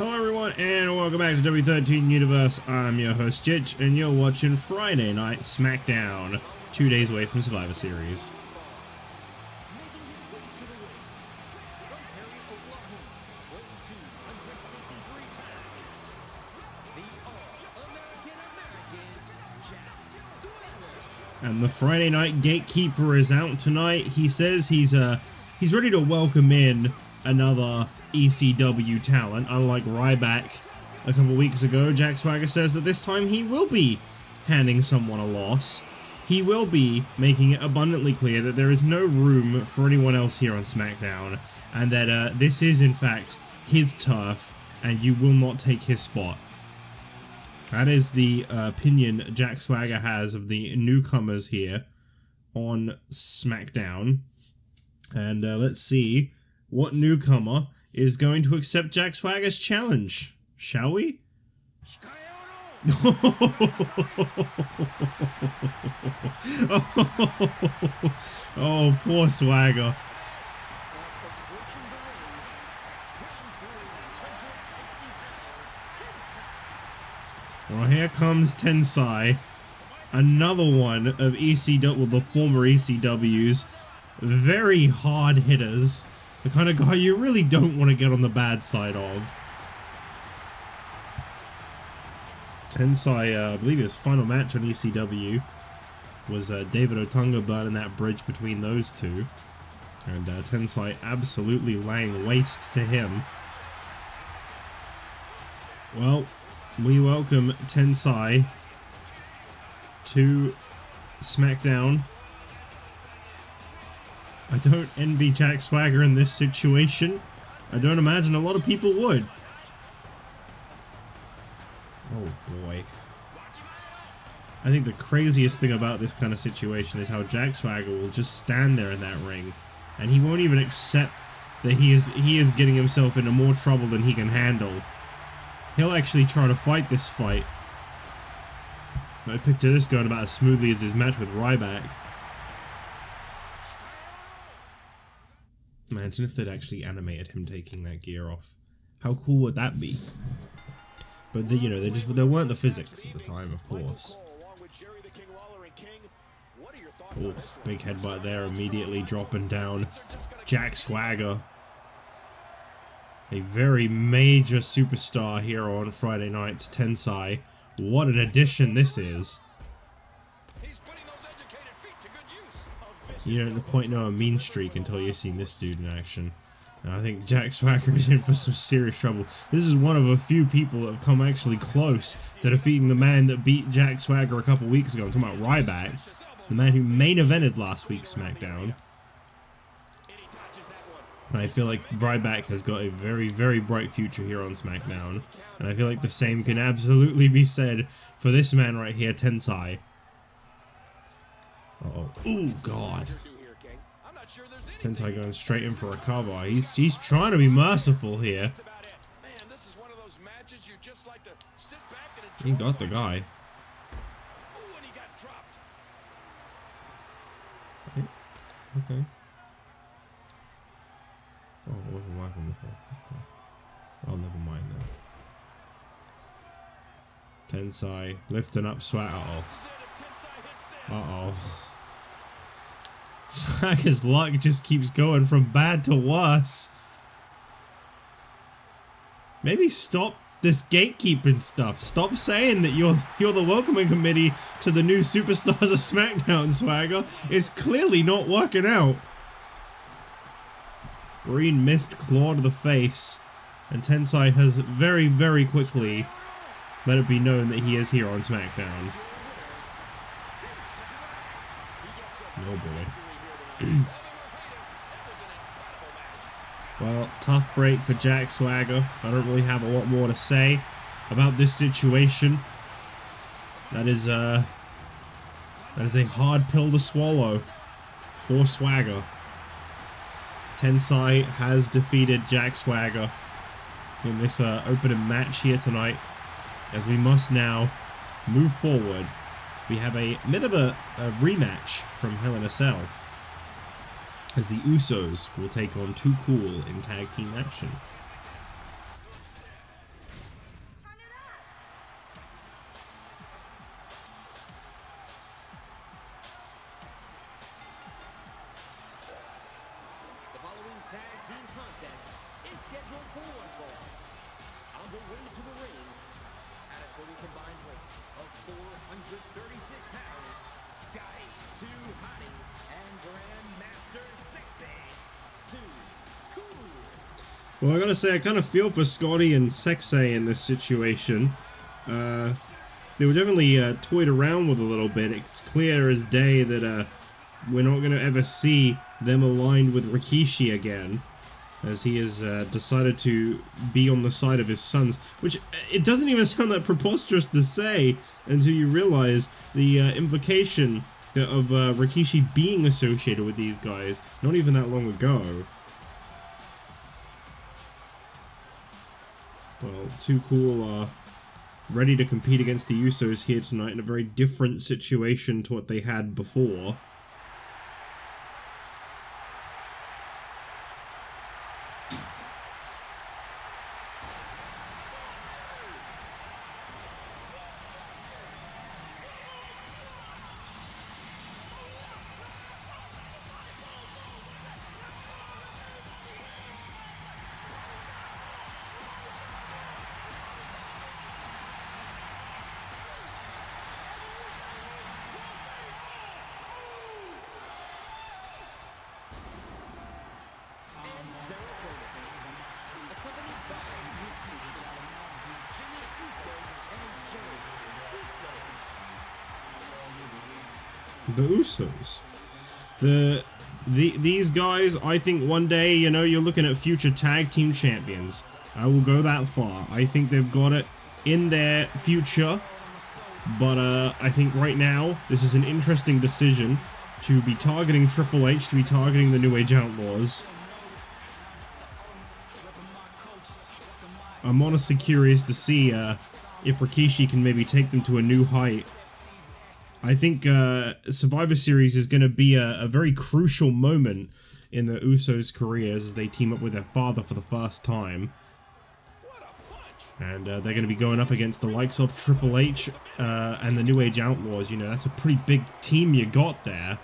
Hello everyone and welcome back to W13 Universe. I'm your host Jitch and you're watching Friday Night SmackDown, 2 days away from Survivor Series. And the Friday Night Gatekeeper is out tonight. He says he's ready to welcome in another ECW talent. Unlike Ryback a couple weeks ago, Jack Swagger says that this time he will be handing someone a loss. He will be making it abundantly clear that there is no room for anyone else here on SmackDown, and that this is in fact his turf, and you will not take his spot. That is the opinion Jack Swagger has of the newcomers here on SmackDown. And let's see what newcomer is going to accept Jack Swagger's challenge, shall we? Oh, poor Swagger. Well, here comes Tensai, another one of ECW, well, the former ECW's very hard hitters, the kind of guy you really don't want to get on the bad side of. Tensai, I believe his final match on ECW was David Otunga burning that bridge between those two, and Tensai absolutely laying waste to him. Well, we welcome Tensai to SmackDown. I don't envy Jack Swagger in this situation. I don't imagine a lot of people would. Oh boy. I think the craziest thing about this kind of situation is how Jack Swagger will just stand there in that ring and he won't even accept that he is getting himself into more trouble than he can handle. He'll actually try to fight this fight. I picture this going about as smoothly as his match with Ryback. Imagine if they'd actually animated him taking that gear off. How cool would that be? But there weren't the physics at the time, of course. Oof, big headbutt there, immediately dropping down Jack Swagger. A very major superstar here on Friday nights, Tensai. What an addition this is. You don't quite know a mean streak until you've seen this dude in action. And I think Jack Swagger is in for some serious trouble. This is one of a few people that have come actually close to defeating the man that beat Jack Swagger a couple weeks ago. I'm talking about Ryback, the man who main evented last week's SmackDown. And I feel like Ryback has got a very, very bright future here on SmackDown. And I feel like the same can absolutely be said for this man right here, Tensai. Uh-oh. Oh, God. Tensai going straight in for a cover. He's trying to be merciful here. He got the guy. Okay. Oh, it wasn't working before. Okay. Oh, never mind then. Tensai lifting up Swagger. Uh-oh. Uh-oh. Swagger's luck just keeps going from bad to worse. Maybe stop this gatekeeping stuff. Stop saying that you're the welcoming committee to the new superstars of SmackDown, Swagger. It's clearly not working out. Green mist claw to the face, and Tensai has very, very quickly let it be known that he is here on SmackDown. Oh boy. Well, tough break for Jack Swagger. I don't really have a lot more to say about this situation. That is a hard pill to swallow for Swagger. Tensai has defeated Jack Swagger in this opening match here tonight, as we must now move forward. We have a bit of a rematch from Hell in a Cell, as the Usos will take on Too Cool in tag team action. Well, I gotta say, I kind of feel for Scotty and Sexay in this situation. They were definitely toyed around with a little bit. It's clear as day that we're not going to ever see them aligned with Rikishi again, as he has decided to be on the side of his sons, which it doesn't even sound that preposterous to say until you realize the implication of Rikishi being associated with these guys not even that long ago. Well, Too Cool are ready to compete against the Usos here tonight in a very different situation to what they had before. The Usos. These guys, I think one day, you know, you're looking at future tag team champions. I will go that far. I think they've got it in their future. But I think right now, this is an interesting decision to be targeting Triple H, to be targeting the New Age Outlaws. I'm honestly curious to see if Rikishi can maybe take them to a new height. I think Survivor Series is going to be a very crucial moment in the Usos' careers as they team up with their father for the first time. And they're going to be going up against the likes of Triple H and the New Age Outlaws. You know, that's a pretty big team you got there.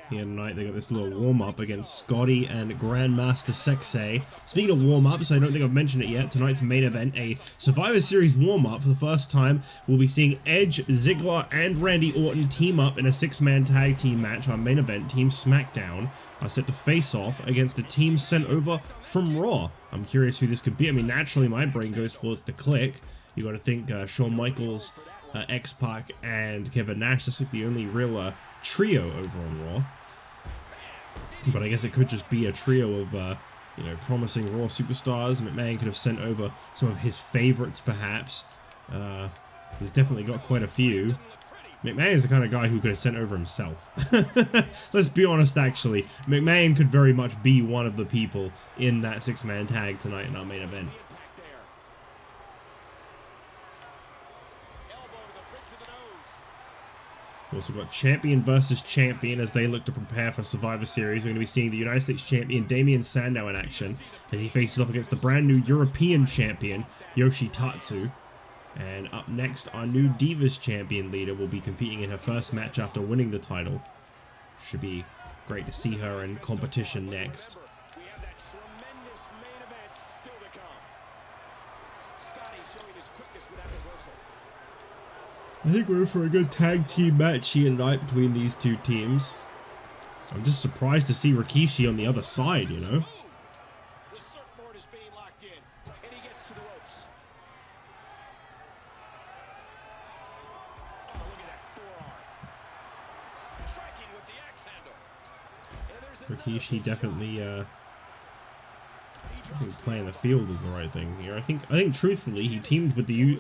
Here tonight, they got this little warm-up against Scotty and Grandmaster Sexay. Speaking of warm-ups, I don't think I've mentioned it yet. Tonight's main event, a Survivor Series warm-up. For the first time, we'll be seeing Edge, Ziggler, and Randy Orton team up in a six-man tag team match. Our main event, Team SmackDown, are set to face off against a team sent over from Raw. I'm curious who this could be. I mean, naturally, my brain goes towards the Click. You got to think Shawn Michaels, X-Pac, and Kevin Nash. That's like the only real trio over on Raw. But I guess it could just be a trio of, you know, promising Raw superstars. McMahon could have sent over some of his favorites, perhaps. He's definitely got quite a few. McMahon is the kind of guy who could have sent over himself. Let's be honest, actually. McMahon could very much be one of the people in that six-man tag tonight in our main event. We've also got champion versus champion as they look to prepare for Survivor Series. We're going to be seeing the United States champion Damien Sandow in action as he faces off against the brand new European champion Yoshi Tatsu. And up next, our new Divas champion Lita will be competing in her first match after winning the title. Should be great to see her in competition next. I think we're in for a good tag team match here tonight between these two teams. I'm just surprised to see Rikishi on the other side, you know? The surfboard is being locked in, and he gets to the ropes. Oh, look at that forearm. Striking with the axe handle. Rikishi definitely I think playing the field is the right thing here. I think truthfully he teamed with the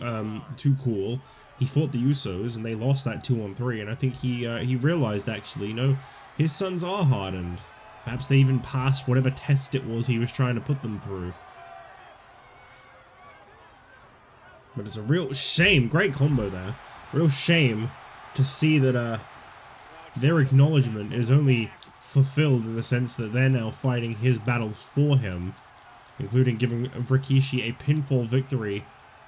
Too Cool. He fought the Usos and they lost that 2-on-3, and I think he realized actually, you know, his sons are hardened. Perhaps they even passed whatever test it was he was trying to put them through. But it's a real shame, great combo there. Real shame to see that their acknowledgement is only fulfilled in the sense that they're now fighting his battles for him, including giving Rikishi a pinfall victory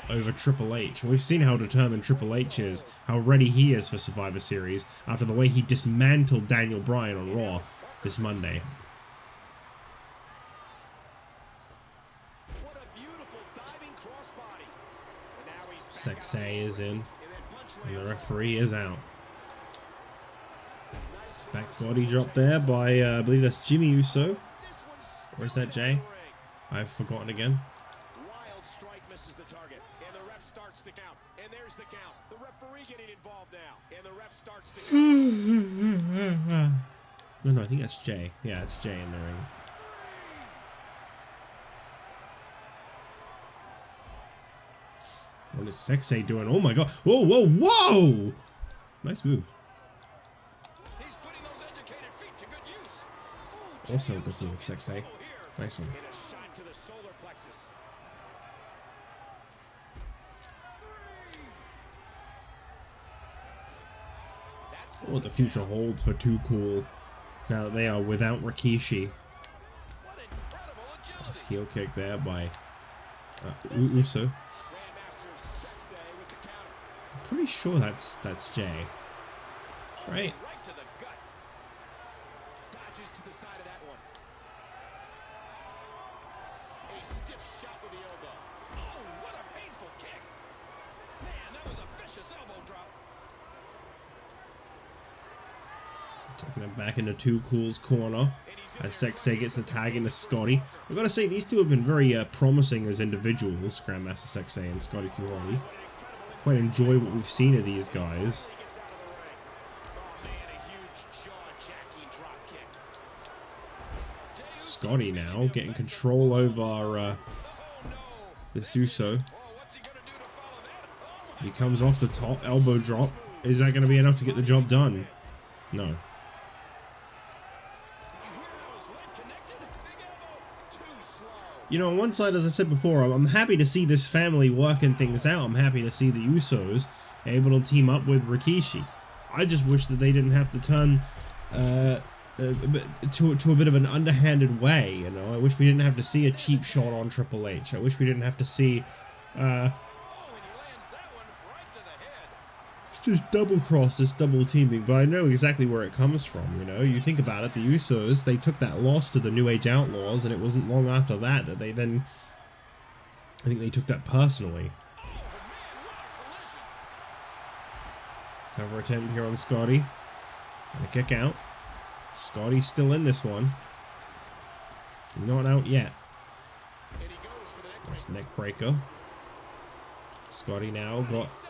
over Triple H. We've seen how determined Triple H is, how ready he is for Survivor Series, after the way he dismantled Daniel Bryan on Raw. this Monday. What a beautiful diving crossbody. And now he's back Sexay is in, and then punch and the lands referee is out. Nice Back body drop there by, I believe that's Jimmy Uso. This one's Or is still that in Jay? the ring. I've forgotten again. Wild strike misses the target, and the ref starts the count. And there's the count. The referee getting involved now, and the ref starts the count. No, I think that's Jay. Yeah, it's Jay in the ring. What is Sexay doing? Oh my god. Whoa, whoa, whoa! Nice move. He's putting those educated feet to good use. Ooh, Also a Jey good Uso move, gets Sexay. trouble here. Nice one. And a shot to the solar plexus. That's What the future holds for Too Cool now that they are without Rikishi. what incredible agility. Nice heel kick there by Uso. Grandmaster Sexay with the counter. I'm pretty sure that's Jay. Oh, Right? right to the gut. Dodges to the side of that one. A stiff shot with the elbow. Oh, what a painful kick. Man, that was a vicious elbow drop. Taking it back into Too Cool's corner as Sexay gets the tag into Scotty. I've got to say, these two have been very promising as individuals, Grandmaster Sexay and Scotty 2 Hotty. I quite enjoy what we've seen of these guys. He gets out of the ring. Oh man, a huge jaw-jacking drop kick. Scotty now getting control over Oh no. this Uso. Oh, what's he gonna do to follow that? Oh He comes off the top, elbow drop. Is that going to be enough to get the job done? No. you hear how his leg connected? Big elbow. Too slow. You know, on one side, as I said before, I'm happy to see this family working things out. I'm happy to see the Usos able to team up with Rikishi. I just wish that they didn't have to turn to a bit of an underhanded way, you know. I wish we didn't have to see a cheap shot on Triple H. I wish we didn't have to see Oh, and he lands that one right to the head. just double cross this double teaming, but I know exactly where it comes from, you know. You think about it, the Usos, they took that loss to the New Age Outlaws, and it wasn't long after that that they then, I think they took that personally. Oh man, what a collision. Cover attempt here on Scotty, and a kick out. Scotty's still in this one. Not out yet. And he goes for the neck Nice neck breaker. Scotty now got, setting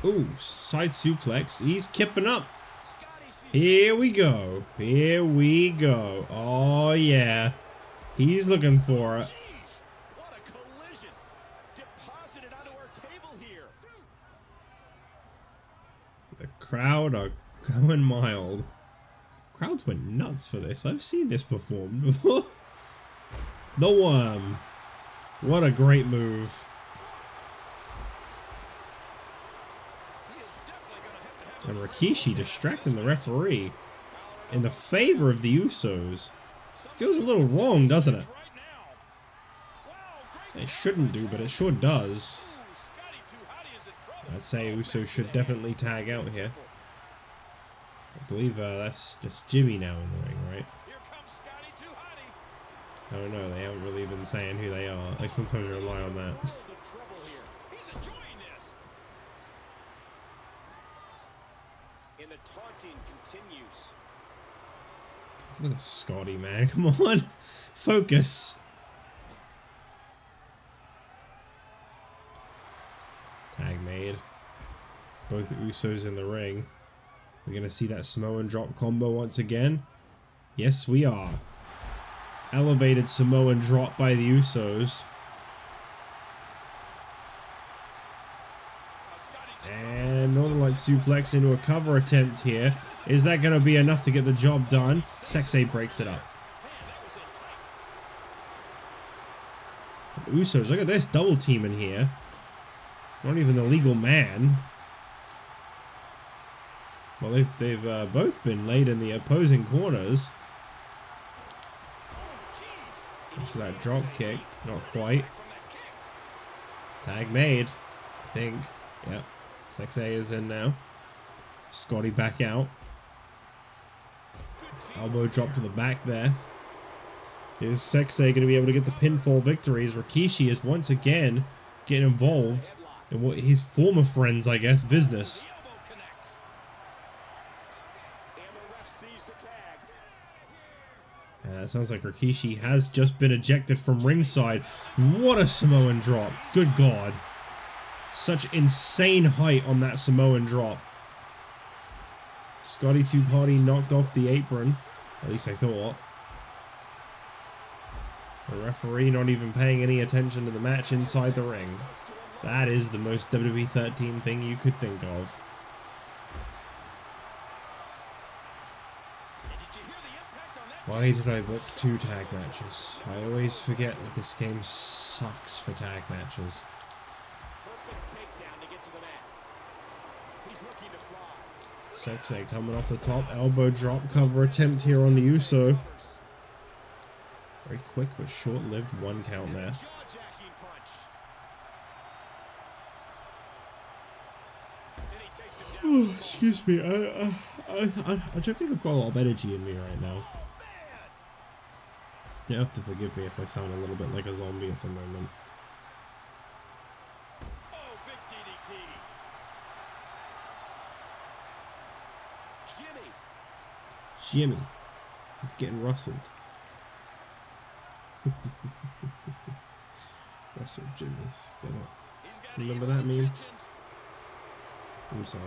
it up. ooh, side suplex. He's kipping up. Scotty sees Here we go. Here we go. Oh, yeah. He's looking for it. Jeez, what a collision. Deposited onto our table here. The crowd are going mild. Crowds went nuts for this. I've seen this performed before. The Worm. What a great move. He is definitely gonna have to have And Rikishi distracting the referee in the favor of the Usos. Feels a little wrong, doesn't it? right now. Wow, great. It shouldn't do, but it sure does. Ooh, Scotty too hotty is in trouble. I'd say Uso should definitely tag out here. I believe that's just Jimmy now in the ring, right? Here comes Scotty too hotty. I don't know, they haven't really been saying who they are. I sometimes rely on that. World of trouble here. He's enjoying this. And the taunting continues. Look at Scotty, man. Come on. Focus. Tag made. Both Usos in the ring. We're going to see that Samoan drop combo once again. Yes, we are. Elevated Samoan drop by the Usos. And Northern Light suplex into a cover attempt here. Is that going to be enough to get the job done? Sexay breaks it up. Usos, look at this double team in here. Not even the legal man. Well, they've both been laid in the opposing corners. So that drop kick, not quite. Tag made, I think. Yep. Sexay is in now. Scotty back out. Elbow drop to the back there. Is Sexay going to be able to get the pinfall victory as Rikishi is once again getting involved in what his former friends, I guess, business. Yeah, that sounds like Rikishi has just been ejected from ringside. What a Samoan drop. Good God. Such insane height on that Samoan drop. Scotty 2 Hotty knocked off the apron. At least I thought. The referee not even paying any attention to the match inside the ring. That is the most WWE 13 thing you could think of. Why did I book 2 tag matches? I always forget that this game sucks for tag matches. Sexay coming off the top, elbow drop cover attempt here on the Uso. Very quick but short-lived 1 count there. Oh, excuse me, I don't think I've got a lot of energy in me right now. You have to forgive me if I sound a little bit like a zombie at the moment. Jimmy. He's getting rustled. Russell Jimmy's. Remember that meme? I'm sorry.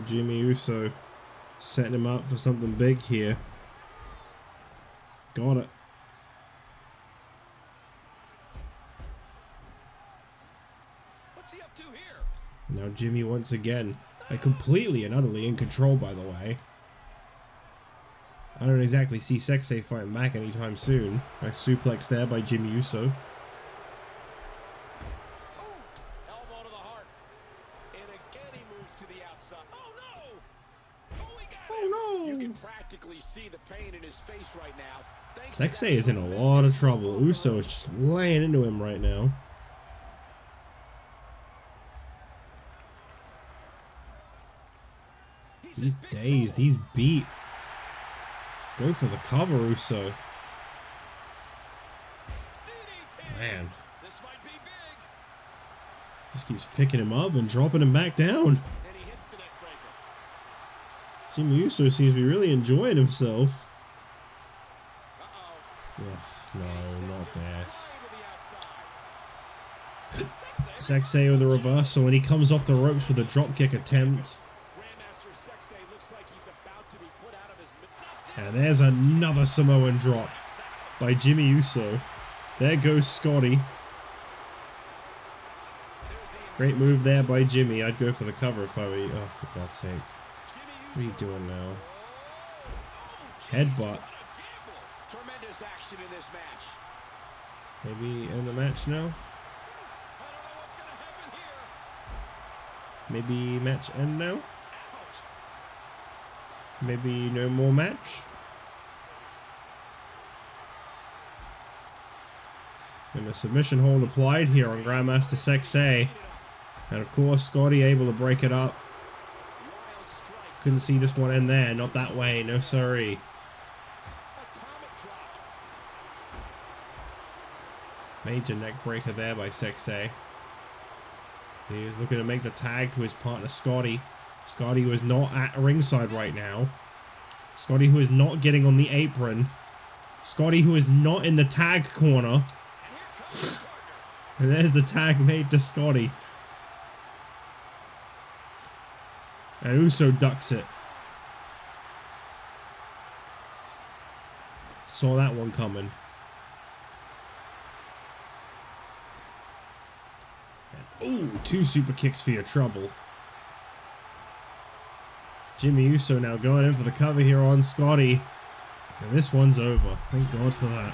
Jimmy Uso setting him up for something big here. Got it. What's he up to here? Now Jimmy once again, completely and utterly in control, by the way. I don't exactly see Sexay fighting back anytime soon. Nice suplex there by Jimmy Uso. Elbow to the heart. And again he moves to the outside. Oh no! Oh, he got him. Oh no! You can practically see the pain in his face right now. Sexay is in a lot of trouble. Uso is just laying into him right now. He's dazed. He's beat. Go for the cover, Uso. Man. Just keeps picking him up and dropping him back down. Jimmy Uso seems to be really enjoying himself. Ugh, no, not this. Sexay with a reversal, and he comes off the ropes with a dropkick attempt. And there's another Samoan drop by Jimmy Uso. There goes Scotty. Great move there by Jimmy. I'd go for the cover if I were you. Oh, for God's sake. What are you doing now? Headbutt. Tremendous action in this match. Maybe end the match now? Maybe match end now? Maybe no more match? And a submission hold applied here on Grandmaster Sexay. And of course, Scotty able to break it up. Couldn't see this one end there. Not that way. No sorry. Major neck breaker there by Sexay. So he's looking to make the tag to his partner Scotty. Scotty who is not at ringside right now. Scotty who is not getting on the apron. Scotty who is not in the tag corner. And there's the tag made to Scotty. And Uso ducks it. Saw that one coming. Ooh, 2 super kicks for your trouble. Jimmy Uso now going in for the cover here on Scotty. And this one's over. Thank God for that.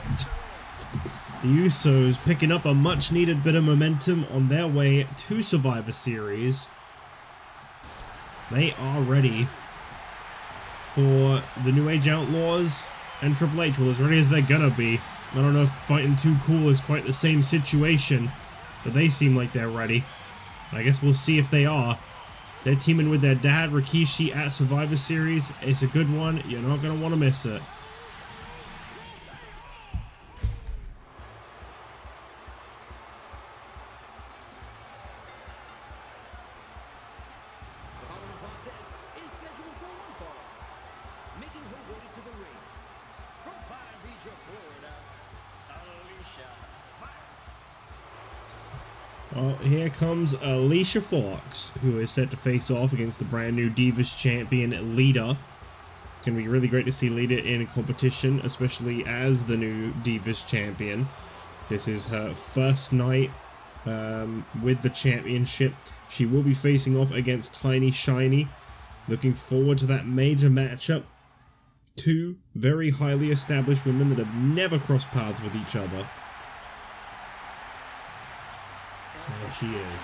The Usos picking up a much needed bit of momentum on their way to Survivor Series. They are ready for the New Age Outlaws and Triple H. Well, as ready as they're gonna be. I don't know if fighting Too Cool is quite the same situation, but they seem like they're ready. I guess we'll see if they are. They're teaming with their dad, Rikishi, at Survivor Series. It's a good one. You're not going to want to miss it. Well, here comes Alicia Fox, who is set to face off against the brand new Divas champion, Lita. It's going to be really great to see Lita in competition, especially as the new Divas champion. This is her first night with the championship. She will be facing off against Tiny Shiny. Looking forward to that major matchup. Two very highly established women that have never crossed paths with each other. There she is.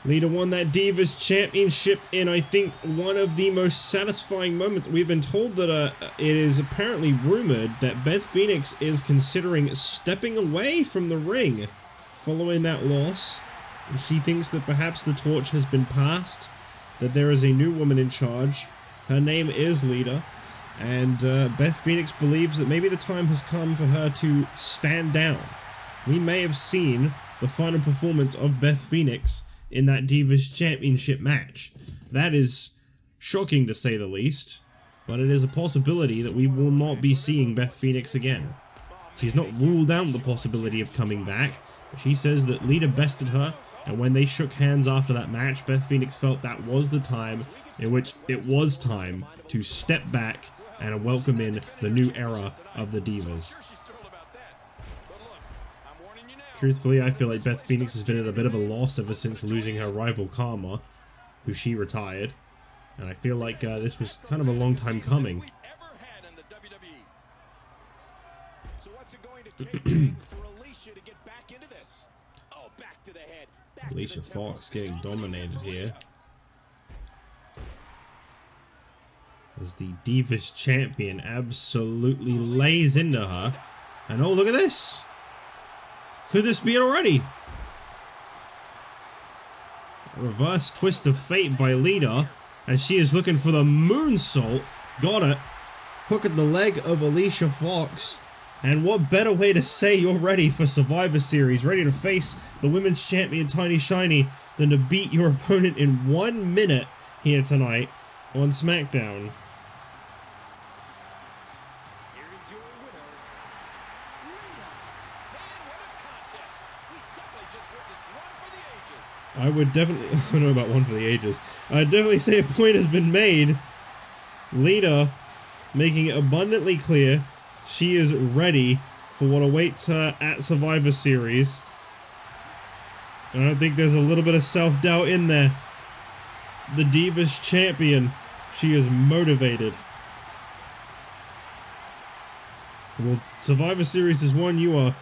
Lita won that Divas Championship in, I think, one of the most satisfying moments. We've been told that it is apparently rumored that Beth Phoenix is considering stepping away from the ring following that loss. She thinks that perhaps the torch has been passed, that there is a new woman in charge. Her name is Lita. And Beth Phoenix believes that maybe the time has come for her to stand down. We may have seen the final performance of Beth Phoenix in that Divas Championship match. That is shocking to say the least, but it is a possibility that we will not be seeing Beth Phoenix again. She's not ruled out the possibility of coming back, but she says that Lita bested her, and when they shook hands after that match, Beth Phoenix felt that was the time in which it was time to step back and welcome in the new era of the Divas. Truthfully, I feel like Beth Phoenix has been at a bit of a loss ever since losing her rival Karma, who she retired. And I feel like this was kind of a long time coming. Alicia Fox getting dominated here. As the Divas champion absolutely lays into her. And oh, look at this! Could this be it already? A reverse twist of fate by Lita, as she is looking for the moonsault. Got it. Hook at the leg of Alicia Fox. And what better way to say you're ready for Survivor Series, ready to face the women's champion Tiny Shiny, than to beat your opponent in 1 minute here tonight on SmackDown. I would definitely, I don't know about one for the ages. I'd definitely say a point has been made. Lita making it abundantly clear she is ready for what awaits her at Survivor Series. I don't think there's a little bit of self-doubt in there. The Divas champion, she is motivated. Well, Survivor Series is one you are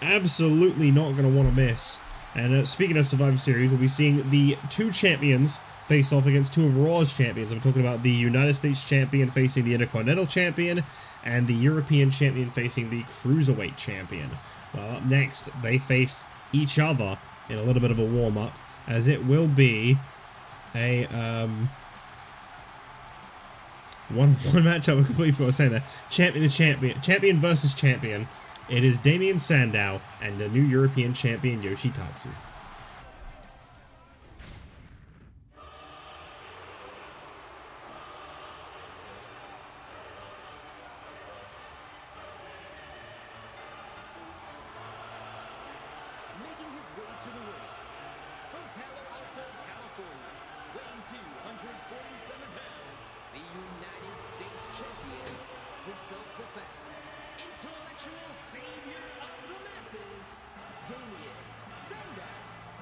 absolutely not going to want to miss. And speaking of Survivor Series, we'll be seeing the two champions face off against two of Raw's champions. I'm talking about the United States champion facing the Intercontinental champion, and the European champion facing the Cruiserweight champion. Well, up next, they face each other in a little bit of a warm-up, as it will be a one-on-one matchup. I completely forgot what I was saying there. Champion and champion. Champion versus champion. It is Damien Sandow and the new European champion Yoshi Tatsu. Making his way to the ring from Palo Alto, California, weighing 247 pounds, the United States champion, the self-professed intellectual savior of the masses, Damien Sandow.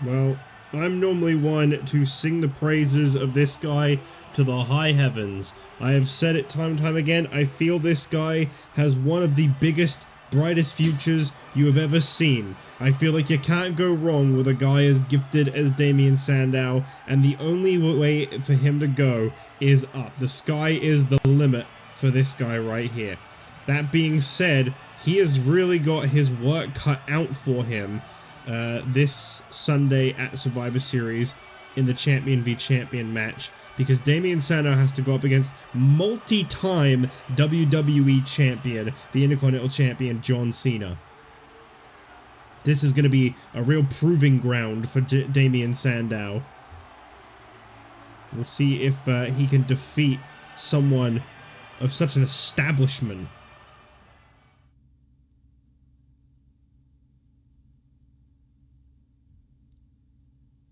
Well, I'm normally one to sing the praises of this guy to the high heavens. I have said it time and time again, I feel this guy has one of the biggest, brightest futures you have ever seen. I feel like you can't go wrong with a guy as gifted as Damien Sandow, and the only way for him to go is up. The sky is the limit for this guy right here. That being said, he has really got his work cut out for him this Sunday at Survivor Series in the Champion v Champion match, because Damien Sandow has to go up against multi-time WWE Champion, the Intercontinental Champion, John Cena. This is going to be a real proving ground for Damien Sandow. We'll see if he can defeat someone of such an establishment.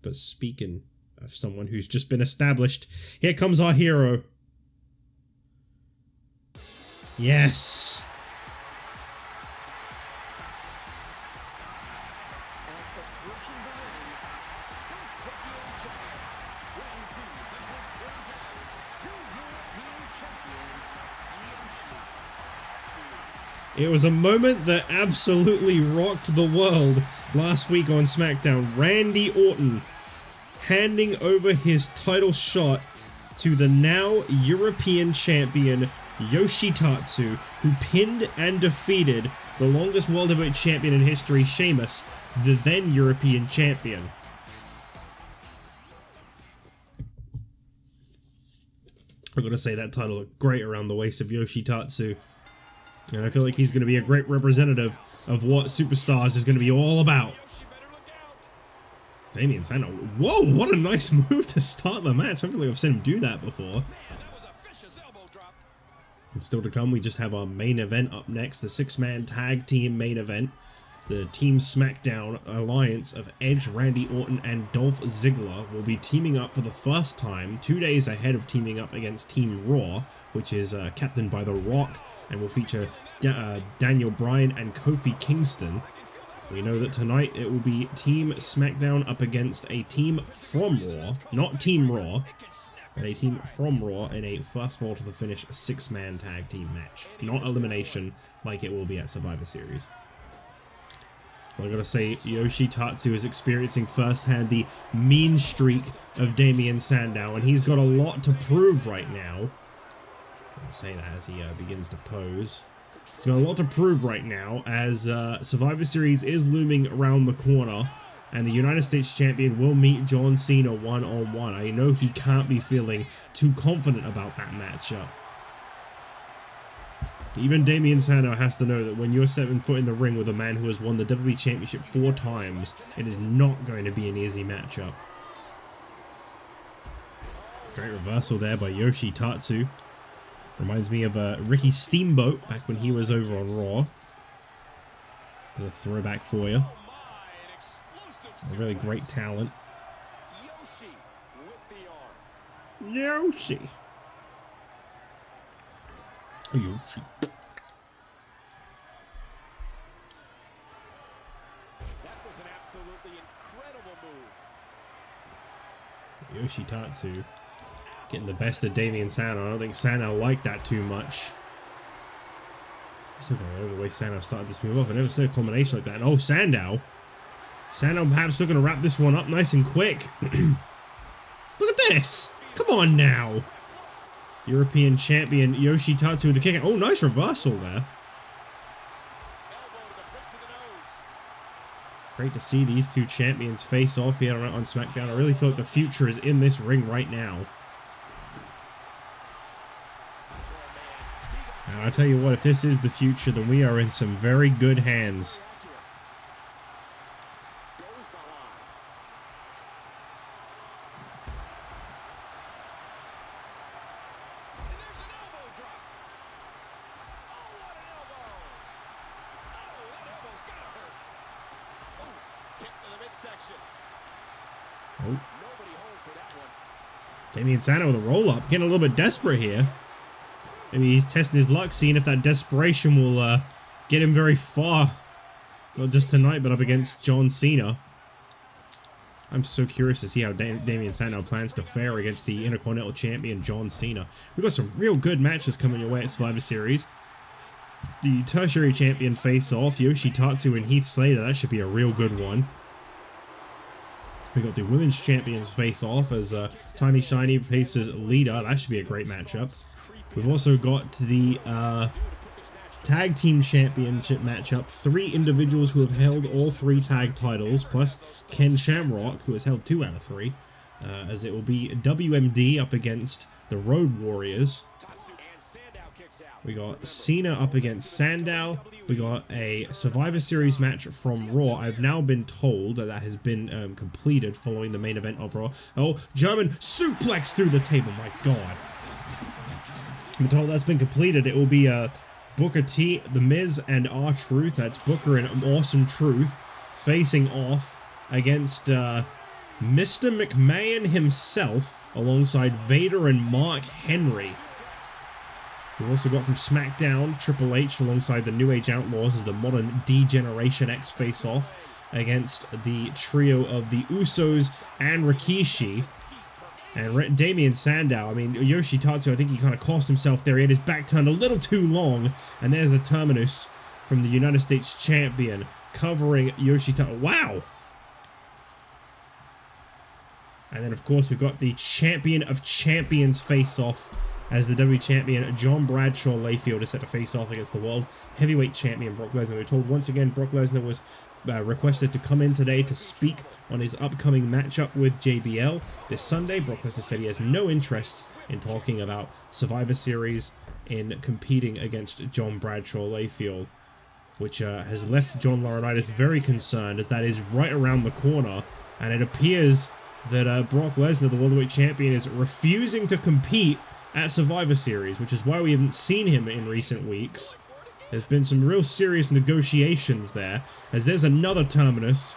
But speaking of someone who's just been established, here comes our hero. Yes! It was a moment that absolutely rocked the world last week on SmackDown. Randy Orton handing over his title shot to the now European champion Yoshi Tatsu, who pinned and defeated the longest World Heavyweight Champion in history, Sheamus, the then European champion. I've got to say, that title looked great around the waist of Yoshi Tatsu. And I feel like he's going to be a great representative of what Superstars is going to be all about. Damien Sandow. Whoa, what a nice move to start the match. I feel like I've seen him do that before. And still to come, we just have our main event up next. The 6-man tag team main event. The Team SmackDown alliance of Edge, Randy Orton, and Dolph Ziggler will be teaming up for the first time, 2 days ahead of teaming up against Team Raw, which is captained by The Rock, and will feature Daniel Bryan and Kofi Kingston. We know that tonight it will be Team SmackDown up against a team from Raw, not Team Raw, but a team from Raw in a first fall to the finish 6-man tag team match. Not elimination like it will be at Survivor Series. Well, I gotta say, Yoshi Tatsu is experiencing firsthand the mean streak of Damien Sandow, and he's got a lot to prove right now. I'll say that as he begins to pose. He's got a lot to prove right now, as Survivor Series is looming around the corner, and the United States Champion will meet John Cena one-on-one. I know he can't be feeling too confident about that matchup. Even Damien Sandow has to know that when you're stepping foot in the ring with a man who has won the WWE Championship 4 times, it is not going to be an easy matchup. Great reversal there by Yoshi Tatsu. Reminds me of Ricky Steamboat back when he was over on Raw. A throwback for you. A really great talent. Yoshi with the arm. Yoshi. Yoshi. That was an absolutely incredible move. Yoshi Tatsu getting the best of Damien Sandow. I don't think Sandow liked that too much. Still going over the way Sandow started this move off. I never seen a combination like that. And oh, Sandow perhaps looking to wrap this one up nice and quick. Look at this. Come on now. European champion Yoshi Tatsu with the kick. Oh, nice reversal there. Great to see these two champions face off here on SmackDown. I really feel like the future is in this ring right now. And I tell you what, if this is the future, then we are in some very good hands. Oh. Damien Sandow with a roll-up, getting a little bit desperate here. Maybe he's testing his luck, seeing if that desperation will get him very far. Not just tonight, but up against John Cena. I'm so curious to see how Damien Sandow plans to fare against the Intercontinental Champion John Cena. We've got some real good matches coming your way at Survivor Series. The Tertiary Champion face-off, Yoshi Tatsu and Heath Slater. That should be a real good one. We got the Women's Champions face-off as Tiny Shiny faces Lita. That should be a great matchup. We've also got the tag team championship matchup. 3 individuals who have held all 3 tag titles, plus Ken Shamrock, who has held 2 out of 3. As it will be WMD up against the Road Warriors. Tatsu and Sandow kicks out. We got Cena up against Sandow. We got a Survivor Series match from Raw. I've now been told that that has been completed following the main event of Raw. Oh, German suplex through the table. My God. I'm told that's been completed. It will be Booker T, The Miz, and R-Truth. That's Booker and Awesome Truth facing off against Mr. McMahon himself alongside Vader and Mark Henry. We've also got from SmackDown, Triple H alongside the New Age Outlaws as the Modern D-Generation X face-off against the trio of the Usos and Rikishi. And Damien Sandow, I mean, Yoshi Tatsu, I think he kind of cost himself there. He had his back turned a little too long. And there's the terminus from the United States Champion covering Yoshi Tatsu. Wow! And then, of course, we've got the Champion of Champions face-off as the WWE Champion John Bradshaw Layfield is set to face off against the World Heavyweight Champion Brock Lesnar. We're told once again Brock Lesnar was requested to come in today to speak on his upcoming matchup with JBL this Sunday. Brock Lesnar said he has no interest in talking about Survivor Series in competing against John Bradshaw Layfield, which has left John Laurinaitis very concerned as that is right around the corner, and it appears that Brock Lesnar, the World Heavyweight Champion, is refusing to compete at Survivor Series, which is why we haven't seen him in recent weeks. There's been some real serious negotiations there, as there's another terminus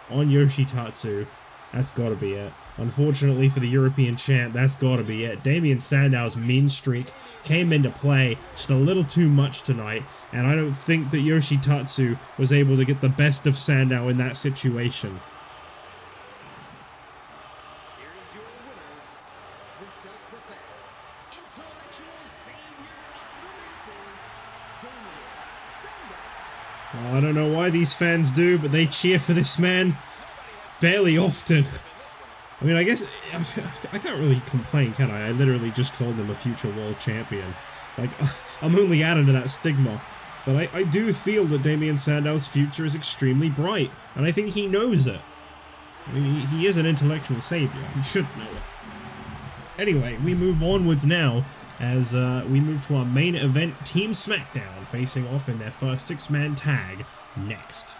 on Yoshi Tatsu. That's gotta be it. Unfortunately for the European champ, that's gotta be it. Damien Sandow's mean streak came into play just a little too much tonight, and I don't think that Yoshi Tatsu was able to get the best of Sandow in that situation. I don't know why these fans do, but they cheer for this man fairly often. I mean, I guess I can't really complain, can I? I literally just called him a future world champion. Like, I'm only adding to that stigma. But I do feel that Damien Sandow's future is extremely bright, and I think he knows it. I mean, he is an intellectual savior. He should know it. Anyway, we move onwards now as we move to our main event, Team SmackDown, facing off in their first 6-man tag next.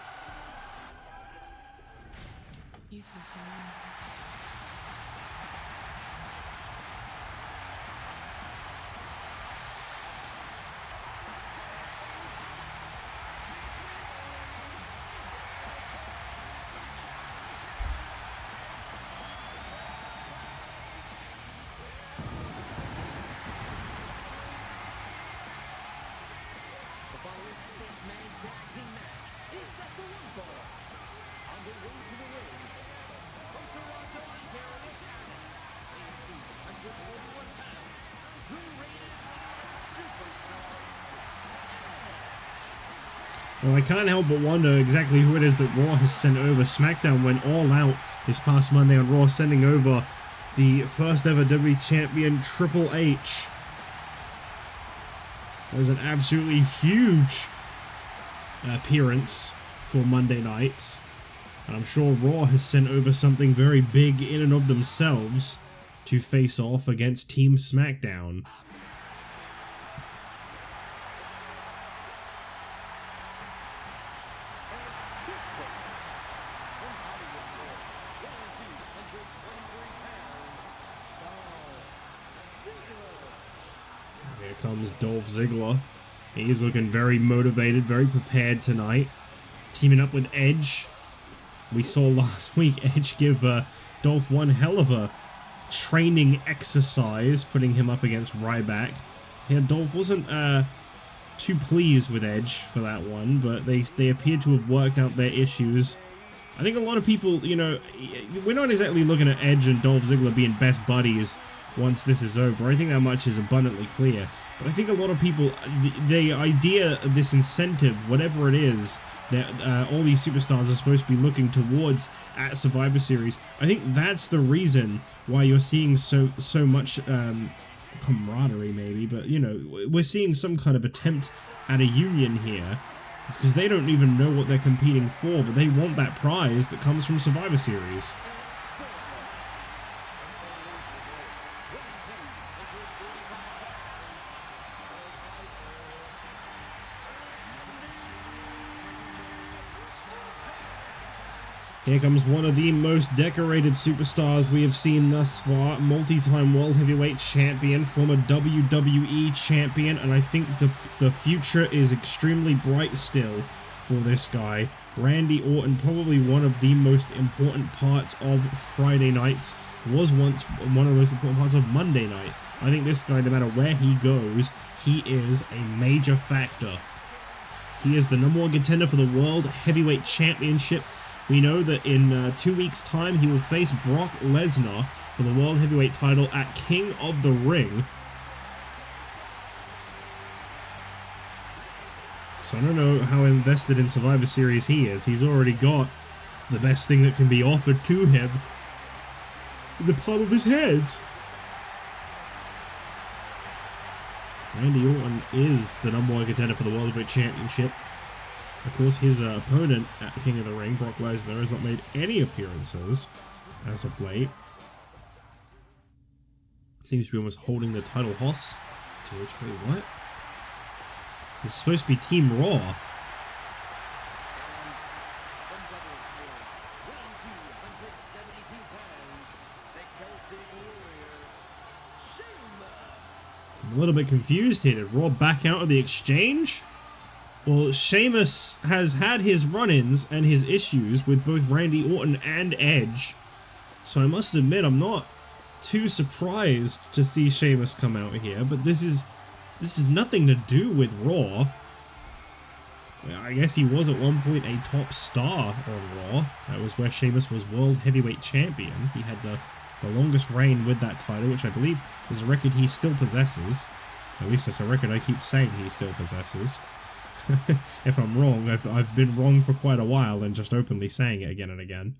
Well, I can't help but wonder exactly who it is that Raw has sent over. SmackDown went all out this past Monday on Raw, sending over the first ever WWE Champion Triple H. It was an absolutely huge appearance for Monday nights. And I'm sure Raw has sent over something very big in and of themselves to face off against Team SmackDown. Here comes Dolph Ziggler. He's looking very motivated, very prepared tonight. Teaming up with Edge. We saw last week Edge give Dolph one hell of a training exercise, putting him up against Ryback. Yeah, Dolph wasn't too pleased with Edge for that one, but they appear to have worked out their issues. I think a lot of people, you know, we're not exactly looking at Edge and Dolph Ziggler being best buddies once this is over. I think that much is abundantly clear. But I think a lot of people, the idea of this incentive, whatever it is, that all these superstars are supposed to be looking towards at Survivor Series, I think that's the reason why you're seeing so much camaraderie, maybe, but, you know, we're seeing some kind of attempt at a union here. It's because they don't even know what they're competing for, but they want that prize that comes from Survivor Series. Here comes one of the most decorated superstars we have seen thus far, multi-time World Heavyweight Champion, former WWE Champion, and I think the future is extremely bright still for this guy. Randy Orton, probably one of the most important parts of Friday nights, was once one of the most important parts of Monday nights. I think this guy, no matter where he goes, he is a major factor. He is the #1 contender for the World Heavyweight Championship. We know that in 2 weeks' time he will face Brock Lesnar for the World Heavyweight title at King of the Ring. So I don't know how invested in Survivor Series he is. He's already got the best thing that can be offered to him in the palm of his hands. Randy Orton is the #1 contender for the World Heavyweight Championship. Of course, his opponent at King of the Ring, Brock Lesnar, has not made any appearances as of late. Seems to be almost holding the title hostage. Wait, what? It's supposed to be Team Raw. I'm a little bit confused here. Did Raw back out of the exchange? Well, Sheamus has had his run-ins and his issues with both Randy Orton and Edge, so I must admit I'm not too surprised to see Sheamus come out here, but this is nothing to do with Raw. I guess he was at one point a top star on Raw. That was where Sheamus was World Heavyweight Champion. He had the longest reign with that title, which I believe is a record he still possesses. At least that's a record I keep saying he still possesses. If I'm wrong, I've been wrong for quite a while and just openly saying it again and again.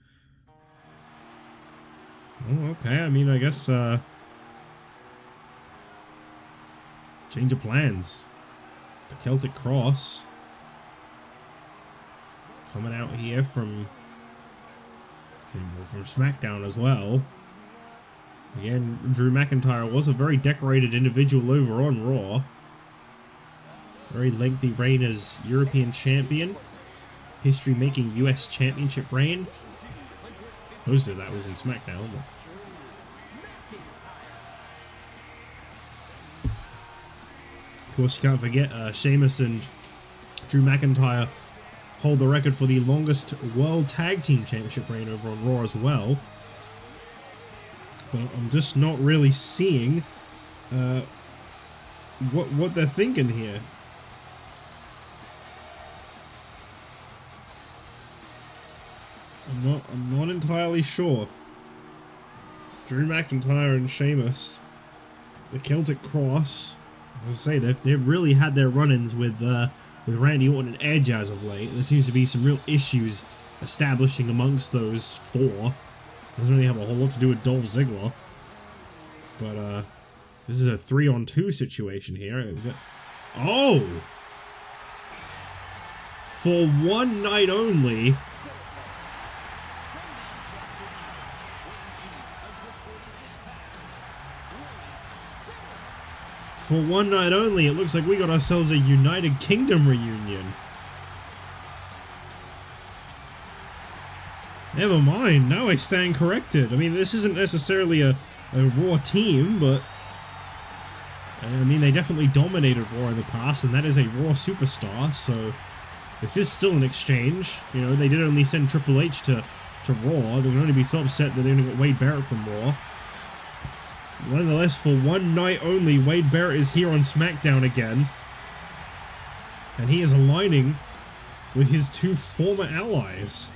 Oh, okay, I mean, I guess, change of plans. The Celtic Cross coming out here from SmackDown as well. Again, Drew McIntyre was a very decorated individual over on Raw. Very lengthy reign as European Champion. History-making US Championship reign. Most of that was in SmackDown. Of course, you can't forget Sheamus and Drew McIntyre hold the record for the longest World Tag Team Championship reign over on Raw as well. But I'm just not really seeing what they're thinking here. I'm not entirely sure. Drew McIntyre and Sheamus, the Celtic Cross. As I say, they've really had their run-ins with Randy Orton and Edge as of late. There seems to be some real issues establishing amongst those four. Doesn't really have a whole lot to do with Dolph Ziggler. But this is a 3-on-2 situation here. Oh! For one night only. For one night only, it looks like we got ourselves a United Kingdom reunion. Never mind, now I stand corrected. I mean, this isn't necessarily a Raw team, but I mean, they definitely dominated Raw in the past, and that is a Raw superstar, so this is still an exchange. You know, they did only send Triple H to Raw. They would only be so upset that they only got Wade Barrett from Raw. Nonetheless, for one night only, Wade Barrett is here on SmackDown again. And he is aligning with his two former allies.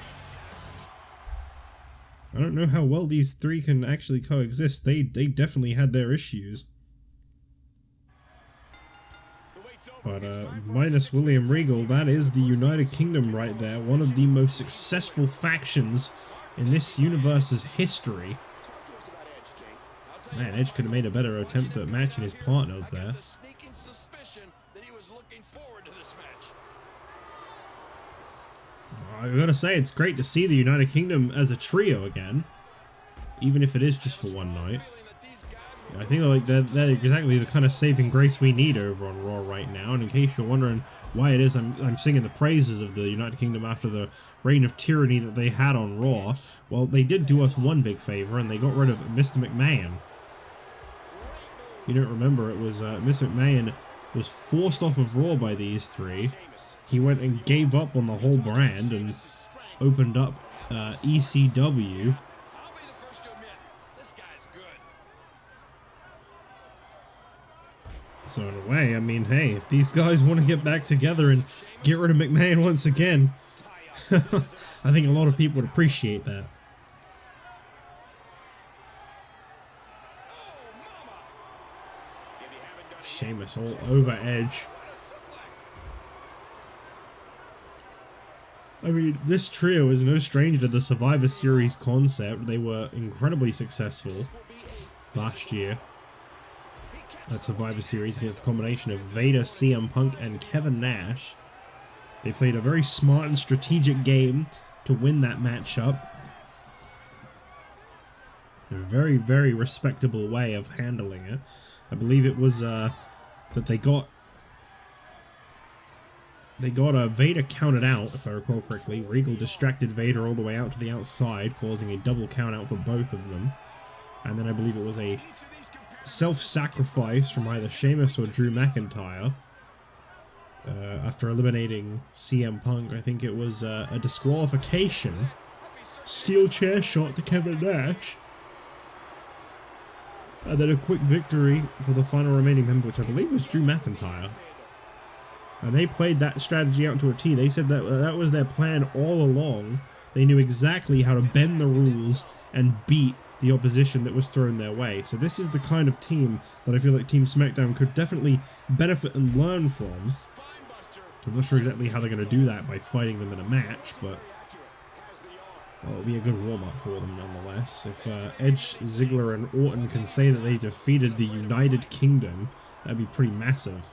I don't know how well these three can actually coexist. They definitely had their issues. But minus William Regal, that is the United Kingdom right there. One of the most successful factions in this universe's history. Man, Edge could have made a better attempt at matching his partners there. I gotta say, it's great to see the United Kingdom as a trio again, even if it is just for one night. I think they're exactly the kind of saving grace we need over on Raw right now. And in case you're wondering why it is I'm singing the praises of the United Kingdom after the reign of tyranny that they had on Raw, well, they did do us one big favor, and they got rid of Mr. McMahon. You don't remember, it was Mr. McMahon was forced off of Raw by these three. He went and gave up on the whole brand and opened up ECW. So in a way, I mean, hey, if these guys want to get back together and get rid of McMahon once again, I think a lot of people would appreciate that. Sheamus all over Edge. I mean, this trio is no stranger to the Survivor Series concept. They were incredibly successful last year at Survivor Series against the combination of Vader, CM Punk, and Kevin Nash. They played a very smart and strategic game to win that matchup. A very, very respectable way of handling it. I believe it was that they got Vader counted out, if I recall correctly. Regal distracted Vader all the way out to the outside, causing a double count out for both of them. And then I believe it was a self-sacrifice from either Sheamus or Drew McIntyre. After eliminating CM Punk, I think it was a disqualification. Steel chair shot to Kevin Nash. And then a quick victory for the final remaining member, which I believe was Drew McIntyre. And they played that strategy out to a T. They said that that was their plan all along. They knew exactly how to bend the rules and beat the opposition that was thrown their way. So this is the kind of team that I feel like Team SmackDown could definitely benefit and learn from. I'm not sure exactly how they're going to do that by fighting them in a match, but well, it'll be a good warm-up for them nonetheless. If Edge, Ziggler, and Orton can say that they defeated the United Kingdom, that'd be pretty massive.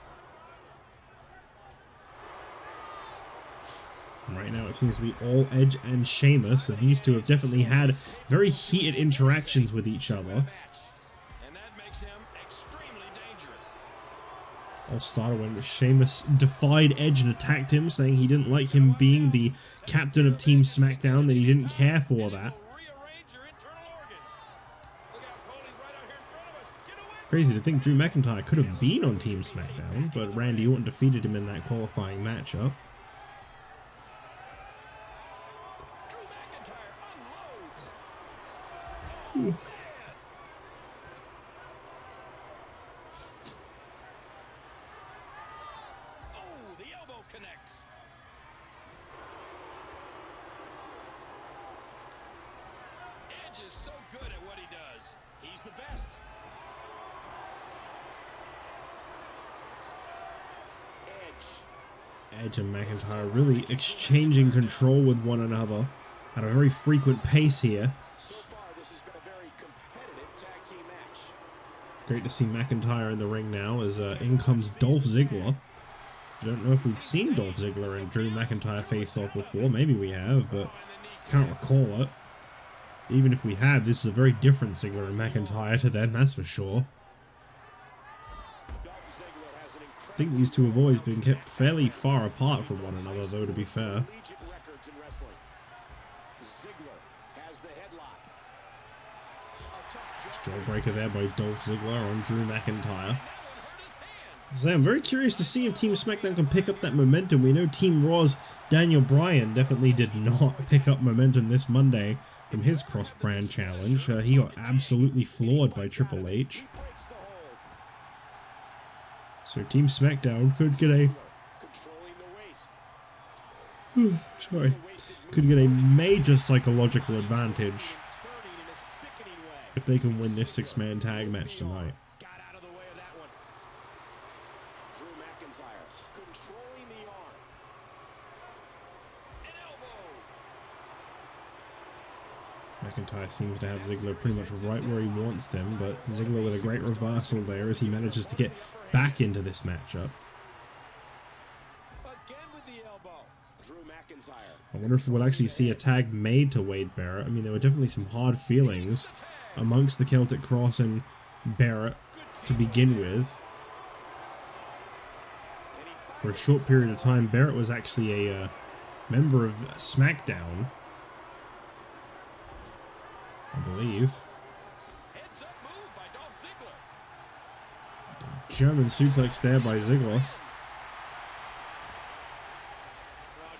Right now it seems to be all Edge and Sheamus, and these two have definitely had very heated interactions with each other. All started when Sheamus defied Edge and attacked him, saying he didn't like him being the captain of Team SmackDown, that he didn't care for that. Crazy to think Drew McIntyre could have been on Team SmackDown, but Randy Orton defeated him in that qualifying matchup. Ooh. Oh, the elbow connects. Edge is so good at what he does. He's the best. Edge and McIntyre really exchanging control with one another at a very frequent pace here. Great to see McIntyre in the ring now as in comes Dolph Ziggler. I don't know if we've seen Dolph Ziggler and Drew McIntyre face off before. Maybe we have, but can't recall it. Even if we have, this is a very different Ziggler and McIntyre to them, that's for sure. I think these two have always been kept fairly far apart from one another, though, to be fair. Jawbreaker there by Dolph Ziggler on Drew McIntyre. So I'm very curious to see if Team SmackDown can pick up that momentum. We know Team Raw's Daniel Bryan definitely did not pick up momentum this Monday from his cross-brand challenge. He got absolutely floored by Triple H. So Team SmackDown could get a could get a major psychological advantage if they can win this six-man tag match tonight. Got out of the way of that one. Drew McIntyre controlling the arm. An elbow. McIntyre seems to have Ziggler pretty much right where he wants them, but Ziggler with a great reversal there as he manages to get back into this matchup. Again with the elbow. Drew McIntyre I wonder if we'll actually see a tag made to Wade Barrett. I mean, there were definitely some hard feelings amongst the Celtic Cross and Barrett to begin with. For a short period of time, Barrett was actually a member of SmackDown, I believe. Heads up move by Dolph Ziggler. German suplex there by Ziggler.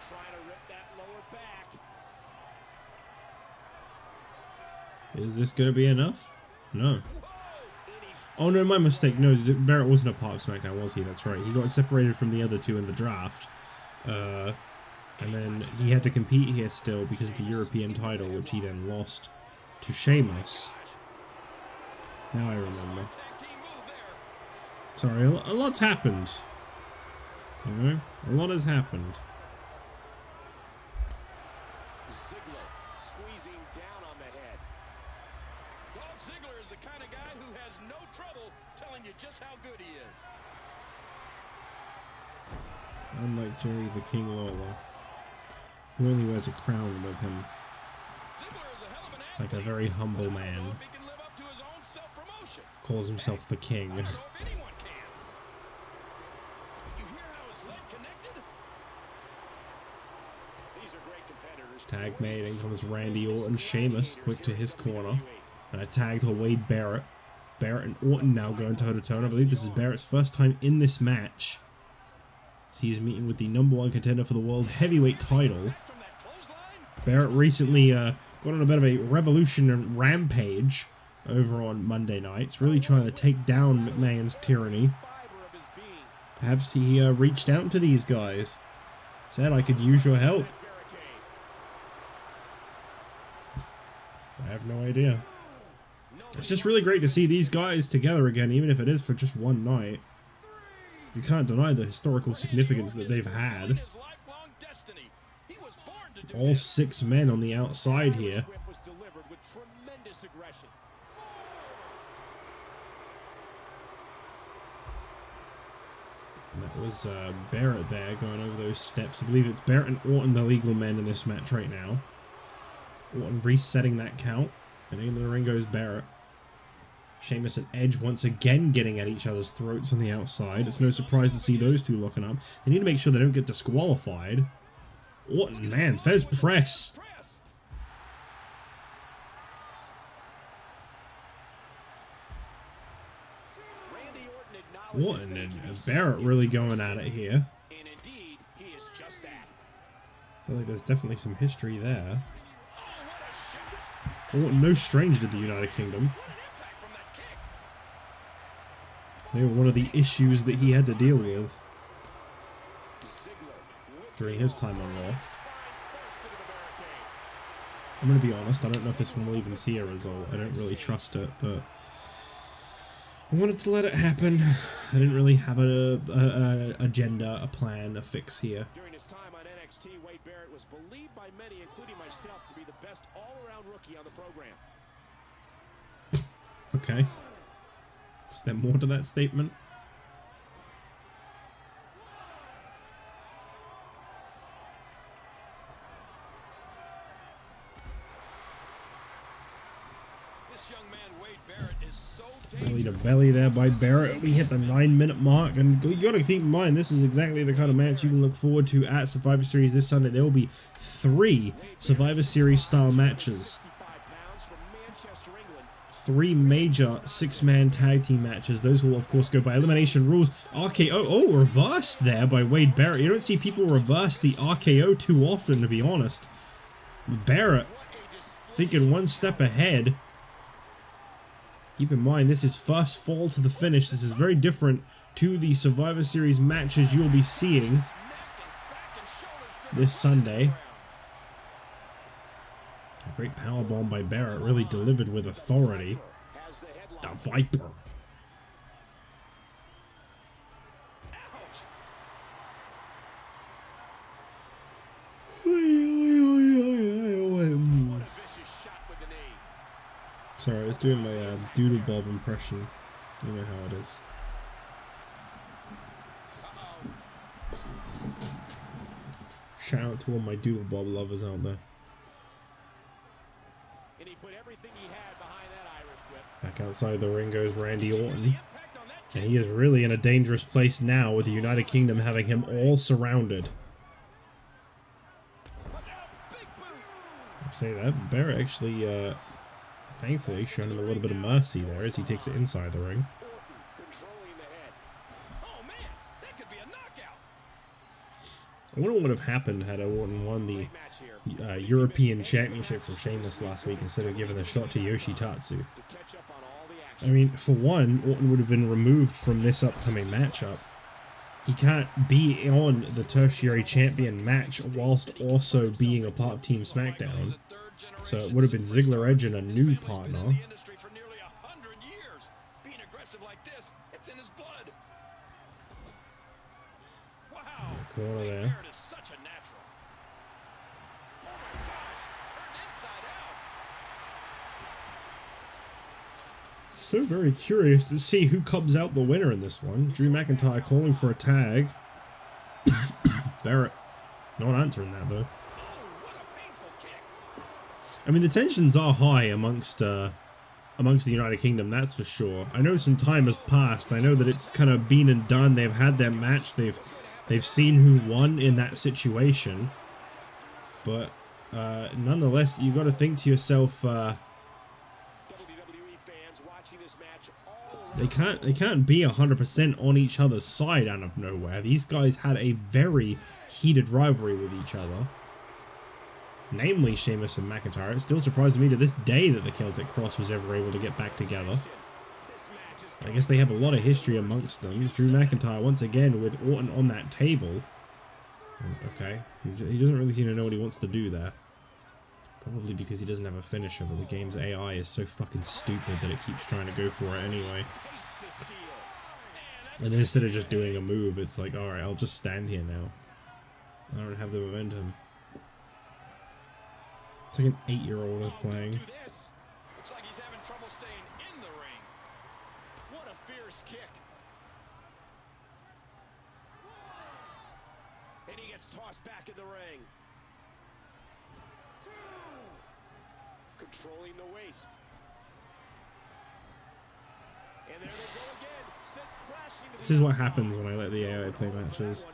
Trying to rip that lower back. Is this going to be enough? No. Oh no, my mistake. No, Barrett wasn't a part of SmackDown, was he? That's right. He got separated from the other two in the draft. And then he had to compete here still because of the European title, which he then lost to Sheamus. Now I remember. Sorry, a lot's happened. You know? A lot has happened. Ziggler squeezing down on the head. Dolph Ziggler is the kind of guy who has no trouble telling you just how good he is. Unlike Jerry the King Lawler, who only wears a crown with him, Ziggler is a hell of an like a athlete. very humble man, He can live up to his own self-promotion. calls himself the king. I don't know if anyone can. You hear how his leg connected? These are great competitors. Tag made, in comes Randy Orton. Sheamus quick to his corner, and a tag to Wade Barrett. Barrett and Orton now going toe to toe, and I believe this is Barrett's first time in this match. So he's meeting with the #1 contender for the World Heavyweight title. From that clothesline? Barrett recently got on a bit of a revolution and rampage over on Monday nights, really trying to take down McMahon's tyranny. Fiber of his being. Perhaps he reached out to these guys, said, "I could use your help." Barricade. I have no idea. It's just really great to see these guys together again, even if it is for just one night. You can't deny the historical significance that they've had. His lifelong destiny. He was born to do All this. 6 men on the outside here. Whip was delivered with tremendous aggression. And that was Barrett there going over those steps. I believe it's Barrett and Orton, the legal men in this match right now. Orton resetting that count. And into the ring goes Barrett. Sheamus and Edge once again getting at each other's throats on the outside. It's no surprise to see those two locking up. They need to make sure they don't get disqualified. Orton, man, Fez press. Press. Randy Orton acknowledges Orton that and he is Barrett really going at it here. And indeed, he is just that. I feel like there's definitely some history there. Oh, what a shot. Orton, no stranger to the United Kingdom. What an impact from that kick. They were one of the issues that he had to deal with Ziggler whipped during his time on Raw. spine first into the barricade. I'm going to be honest, I don't know if this one will even see a result. I don't really trust it, but I wanted to let it happen. I didn't really have a agenda, a plan, a fix here. During his time on NXT, Wade Barrett was believed by many, including myself, to be the best all-around rookie on the program. Okay. Is there more to that statement? This young man, Wade Barrett, is so Belly to dangerous. belly there by Barrett. We hit the 9-minute mark, and you got to keep in mind this is exactly the kind of match you can look forward to at Survivor Series this Sunday. There will be 3 Survivor Series style matches. 65 pounds from Manchester, England. 3 major 6-man tag team matches. Those will, of course, go by elimination rules. RKO, oh, reversed there by Wade Barrett. You don't see people reverse the RKO too often, to be honest. Barrett What a display. thinking one step ahead. Keep in mind, this is first fall to the finish. This is very different to the Survivor Series matches you'll be seeing Neck and back and shoulders driven this Sunday. around. A great powerbomb by Barrett, really delivered with authority. Has the headlock. The Viper. Ouch. What a vicious shot with the knee. Sorry, I was doing my Doodle Bob impression. You know how it is. Shout out to all my Doodle Bob lovers out there. And he put everything he had behind that Irish whip. Back outside the ring goes Randy Orton. And he is really in a dangerous place now with the United Kingdom having him all surrounded. I say that, Barrett actually, thankfully, shown him a little bit of mercy there as he takes it inside the ring. Controlling the head. Oh man, that could be a knockout. I wonder what would have happened had Orton won the European Championship from Sheamus last week instead of giving the shot to Yoshi Tatsu. To catch up on all the action. I mean, for one, Orton would have been removed from this upcoming matchup. He can't be on the tertiary champion match whilst also being a part of Team SmackDown. So it would have been Ziggler, Edge, and a new partner. In the industry for nearly 100 years. Being aggressive like this, it's in his blood. Wow. Corner there. Barrett is such a natural. Oh my gosh, turned inside out. So very curious to see who comes out the winner in this one. Drew McIntyre calling for a tag. Barrett not answering that though. Oh, what a painful kick. I mean, the tensions are high amongst the United Kingdom, that's for sure. I know some time has passed. I know that it's kind of been and done. They've had their match. They've seen who won in that situation. But nonetheless, you got to think to yourself. They can't be 100% on each other's side out of nowhere. These guys had a very heated rivalry with each other. Namely Sheamus and McIntyre. It still surprises me to this day that the Celtic Cross was ever able to get back together. I guess they have a lot of history amongst them. Drew McIntyre once again with Orton on that table. Okay, he doesn't really seem to know what he wants to do there. Probably because he doesn't have a finisher, but the game's AI is so fucking stupid that it keeps trying to go for it anyway. And then instead of just doing a move, it's like, alright, I'll just stand here now. I don't have the momentum. It's like an 8-year-old playing. Looks like he's having trouble staying in the ring. What a fierce kick. And he gets tossed back in the ring. Controlling the waist. And there they go again. Sent crashing to This is what happens when I let the AI play matches.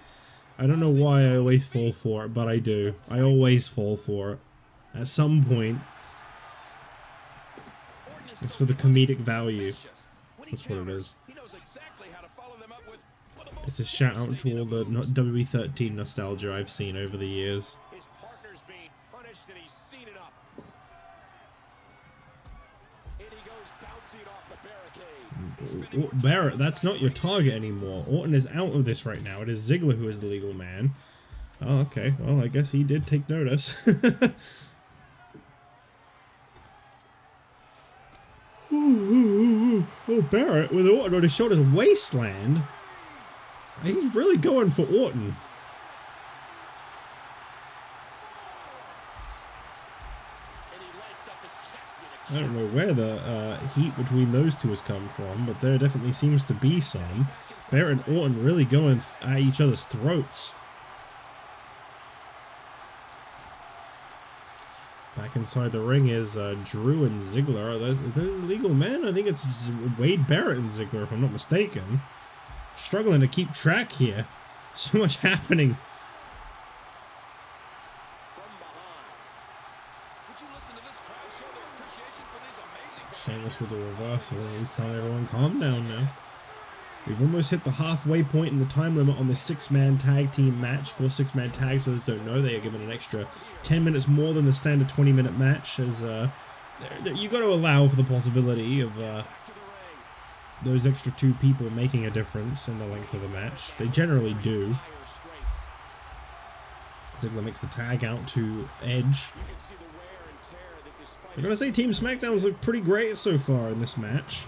I don't know why I always fall for it, but I do. I always fall for it. At some point, it's for the comedic value. That's what it is. It's a shout out to all the WWE 13 nostalgia I've seen over the years. His partner's being punished and he's seen it up. And he goes bouncing off the barricade. Barrett, that's not your target anymore. Orton is out of this right now. It is Ziggler who is the legal man. Oh, okay. Well, I guess he did take notice. Oh, Barrett with Orton on his shoulders, wasteland. He's really going for Orton. I don't know where the heat between those two has come from, but there definitely seems to be some. Barrett and Orton really going at each other's throats. Back inside the ring is Drew and Ziggler. Are those legal men? I think it's just Wade Barrett and Ziggler, if I'm not mistaken. Struggling to keep track here. So much happening. Sheamus with a reversal. He's telling everyone, calm down now. We've almost hit the halfway point in the time limit on this 6-man tag team match. Of course, 6-man tags, for those who don't know, they are given an extra 10 minutes more than the standard 20-minute match. As you got to allow for the possibility of those extra 2 people making a difference in the length of the match. They generally do. Ziggler makes the tag out to Edge. I'm gonna say Team SmackDown's looked pretty great so far in this match.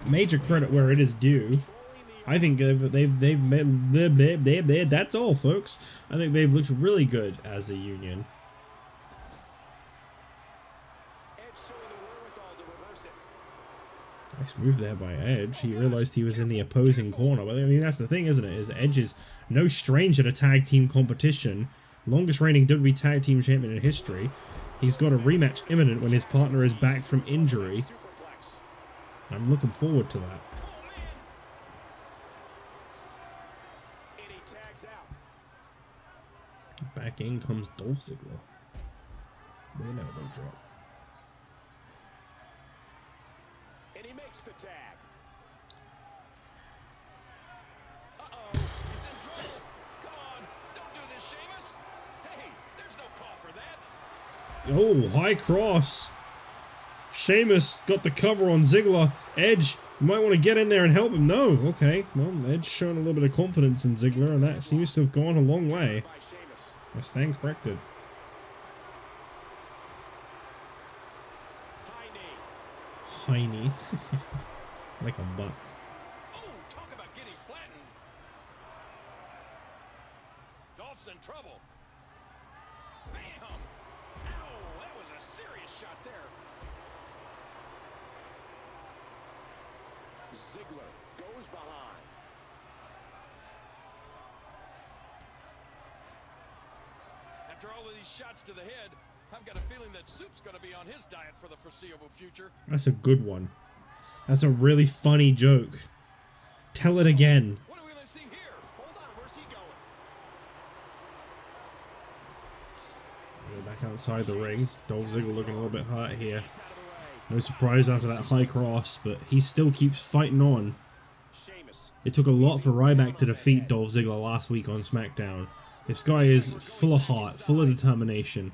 Major credit where it is due. I think they've made, that's all, folks. I think they've looked really good as a union. Nice move there by Edge. He realized he was in the opposing corner. But I mean, that's the thing, isn't it? Is Edge is no stranger to tag team competition. Longest reigning WWE Tag Team Champion in history. He's got a rematch imminent when his partner is back from injury. I'm looking forward to that. Back in comes Dolph Ziggler with an elbow drop. And he makes the tag. Uh-oh, he's in trouble. Come on, don't do this, Sheamus. Hey, there's no call for that. Oh, high cross. Sheamus got the cover on Ziggler. Edge, you might want to get in there and help him. No, okay. Well, Edge showing a little bit of confidence in Ziggler, and that seems to have gone a long way. I stand corrected. High knee. Like a butt. Oh, talk about getting flattened. Dolph's in trouble. Bam! Ow, that was a serious shot there. Ziggler goes behind. After all of these shots to the head, I've got a feeling that Soup's going to be on his diet for the foreseeable future. That's a good one. That's a really funny joke. Tell it again. What are we going to see here? Hold on, where's he going? Go back outside the ring. Dolph Ziggler looking a little bit hurt here. No surprise after that high cross, but he still keeps fighting on. It took a lot for Ryback to defeat Dolph Ziggler last week on SmackDown. This guy is full of heart, full of determination.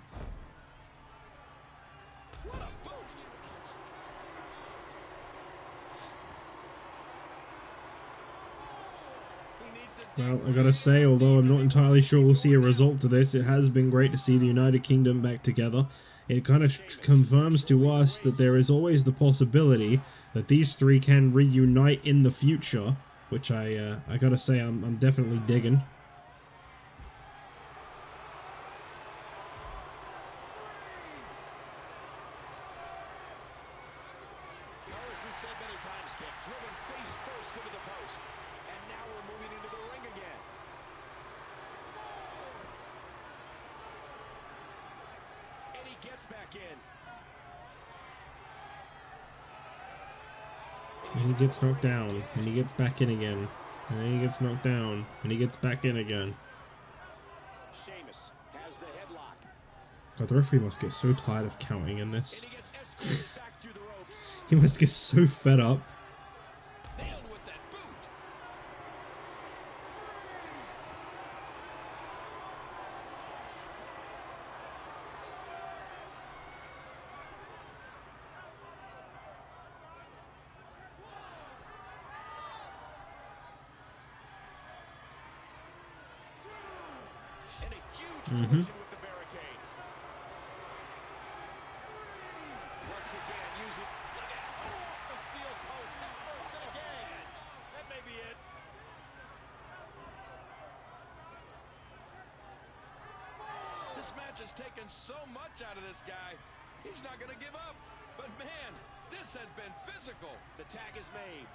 Well, I gotta say, although I'm not entirely sure we'll see a result to this, it has been great to see the United Kingdom back together. It kind of confirms to us that there is always the possibility that these three can reunite in the future, which I gotta say I'm definitely digging. Gets back in. And he gets knocked down, and he gets back in again, and then he gets knocked down, and he gets back in again. Sheamus has the headlock. God, the referee must get so tired of counting in this. And he gets escorted back through the ropes. He must get so fed up. Nailed with that boot. And a huge collision with the barricade. Once again, using. Look at the steel post. Head first and again. That may be it. This match has taken so much out of this guy. He's not going to give up. But man, this has been physical. The tag is made.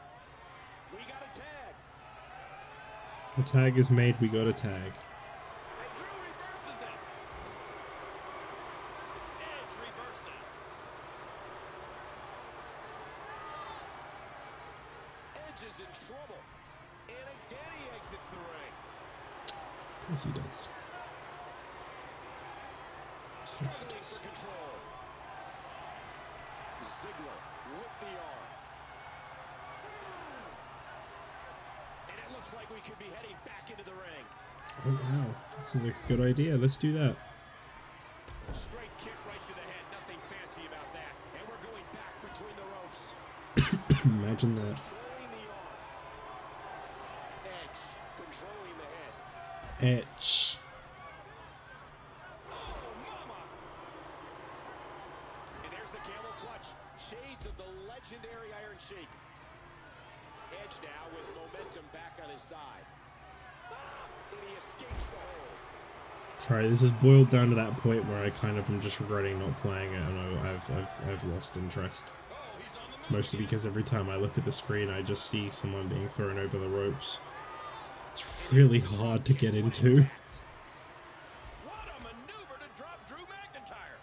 We got a tag. The tag is made, we got a tag. And Drew reverses it. Edge reverses. Edge is in trouble. And again he exits the ring. Of course he does. Of course he Struggling does. for control. Ziggler with the arm. And it looks like we could be heading back into the ring. Oh wow, this is a good idea. Let's do that. Straight kick right to the head. Nothing fancy about that. And we're going back between the ropes. Imagine that. Controlling the arm. Edge controlling the head. Etch. Oh, mama! And there's the camel clutch. Shades of the legendary Iron Sheik. Edge now with momentum back on his side. And he escapes the hold. Sorry, this has boiled down to that point where I kind of am just regretting not playing it, and I've lost interest. Oh, he's on the Mostly because every time I look at the screen, I just see someone being thrown over the ropes. It's really hard to get into. What a maneuver to drop Drew McIntyre.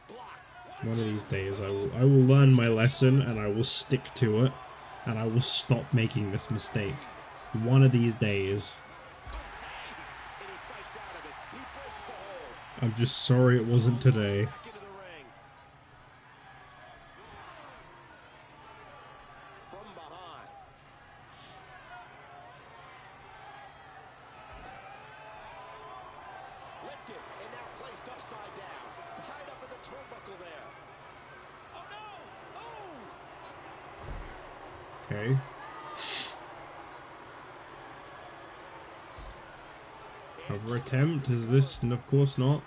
Block. One of these days, I will learn my lesson, and I will stick to it, and I will stop making this mistake. One of these days. And he fights out of it. He breaks the hold. I'm just sorry it wasn't today. Back into the ring. From behind. Lifted and now placed upside down. Tied up in the turnbuckle there. Oh no! Oh! Okay. Cover attempt? Is this? Of course not.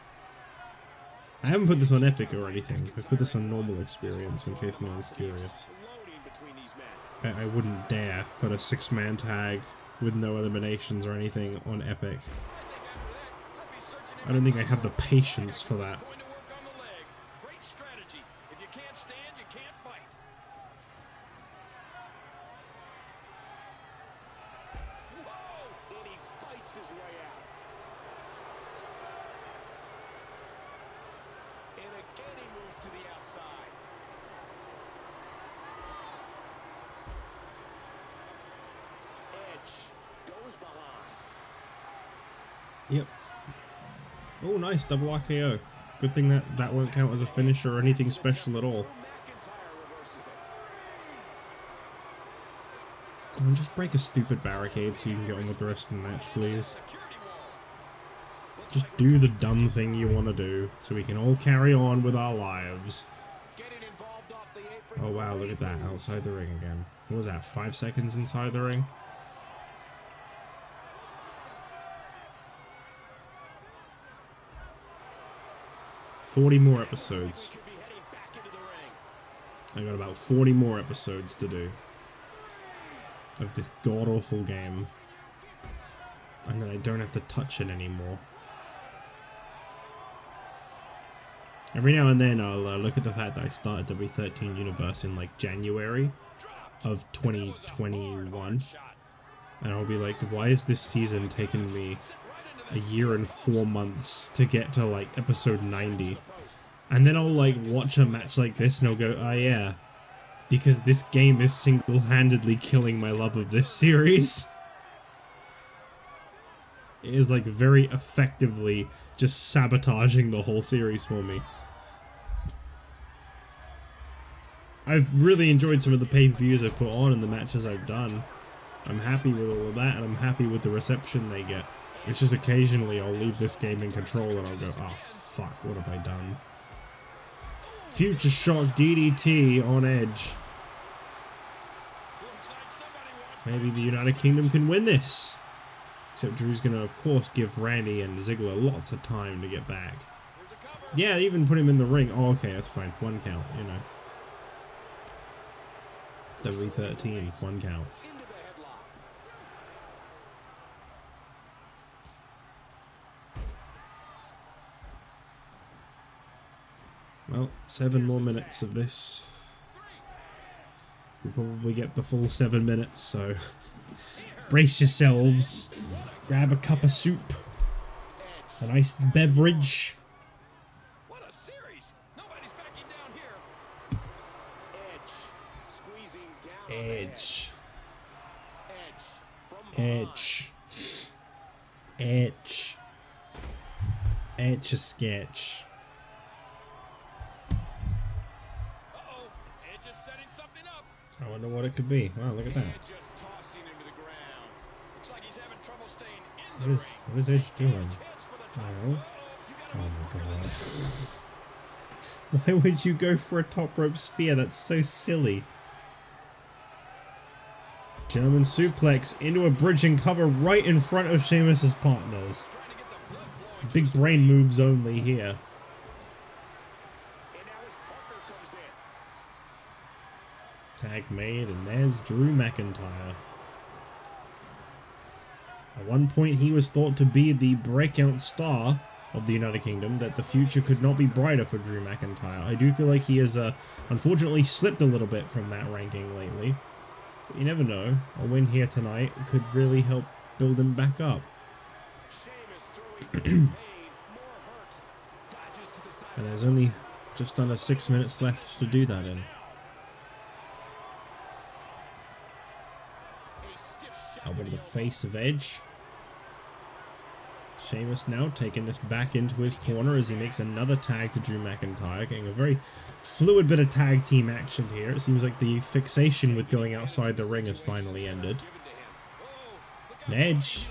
I haven't put this on Epic or anything. I put this on normal experience in case anyone's curious. Loading between these men. I wouldn't dare put a 6-man tag with no eliminations or anything on Epic. I don't think I have the patience for that. Going to work on the leg. Great strategy. If you can't stand, you can't fight. Whoa! And he fights his way out. And again he moves to the outside. Edge goes behind. Yep. Oh, nice. Double RKO. Good thing that won't count as a finish or anything special at all. McIntyre reverses it. Come on, just break a stupid barricade so you can get on with the rest of the match, please. Security wall. Just do the dumb thing you want to do so we can all carry on with our lives. Getting involved off the apron. Oh wow, look at that. Outside the ring again. What was that, 5 seconds inside the ring? $40 more episodes. Could be heading back into the ring. I got about 40 more episodes to do of this god-awful game. And then I don't have to touch it anymore. Every now and then I'll look at the fact that I started W13 Universe in like January of 2021. And I'll be like, why is this season taking me a year and 4 months to get to like episode 90? And then I'll like watch a match like this and I'll go, oh yeah, because this game is single-handedly killing my love of this series. It is like very effectively just sabotaging the whole series for me. I've really enjoyed some of the pay-per-views I've put on and the matches I've done. I'm happy with all of that and I'm happy with the reception they get. It's just occasionally I'll leave this game in control and I'll go, oh fuck, what have I done? Future Shock DDT on Edge. Maybe the United Kingdom can win this. Except Drew's gonna, of course, give Randy and Ziggler lots of time to get back. Yeah, even put him in the ring. Oh, okay, that's fine. 1 count, you know. W13, 1 count. Into the headlock. Well, 7 more minutes of this. We'll probably get the full 7 minutes, so brace yourselves. Grab a cup of soup. A nice beverage. What a series. Nobody's backing down here. Edge squeezing down. Edge. Edge from behind. Edge. Edge. Edge a sketch. Uh-oh. Edge is setting something up. I wonder what it could be. Wow, look at that. Edge just tossing him to the ground. Looks like he's having trouble staying in the What is Edge doing? ring. Heads for the top. Oh. Oh my god. Why would you go for a top rope spear? That's so silly. German suplex into a bridging cover right in front of Sheamus's partners. Trying to get the blood flowing. Big brain moves only here. And now his partner comes in. Tag made, and there's Drew McIntyre. At one point he was thought to be the breakout star of the United Kingdom, that the future could not be brighter for Drew McIntyre. I do feel like he has unfortunately slipped a little bit from that ranking lately. But you never know. A win here tonight could really help build him back up. And there's only just under 6 minutes left to do that in. Elbow to the face of Edge. Sheamus now taking this back into his corner as he makes another tag to Drew McIntyre, getting a very fluid bit of tag team action here. It seems like the fixation with going outside the ring has finally ended. And Edge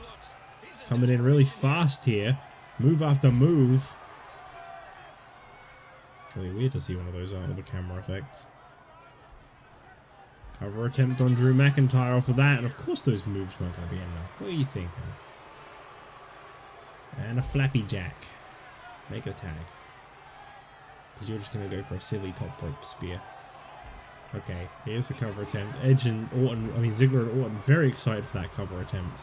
coming in really fast here, move after move. Really weird to see one of those out with the camera effects. Cover attempt on Drew McIntyre off of that, and of course those moves weren't going to be enough. What are you thinking? And a flappy jack. Make a tag. Because you're just going to go for a silly top rope spear. Okay, here's the cover attempt. Edge and Orton, I mean Ziggler and Orton, very excited for that cover attempt.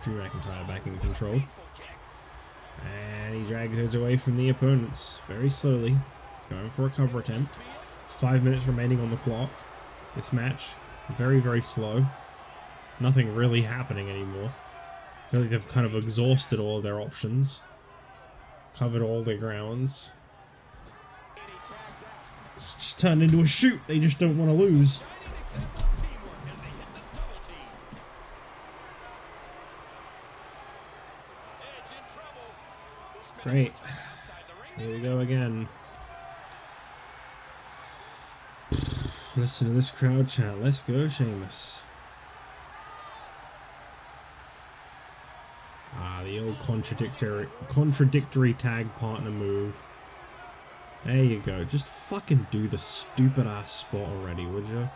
Drew McIntyre back in control. And he drags Edge away from the opponents very slowly. He's going for a cover attempt. 5 minutes remaining on the clock. This match, very, very slow. Nothing really happening anymore. I feel like they've kind of exhausted all of their options. Covered all their grounds. It's just turned into a shoot. They just don't want to lose. Great. Here we go again. Listen to this crowd chant. Let's go, Sheamus. Ah, the old contradictory tag partner move. There you go. Just fucking do the stupid ass spot already, would you?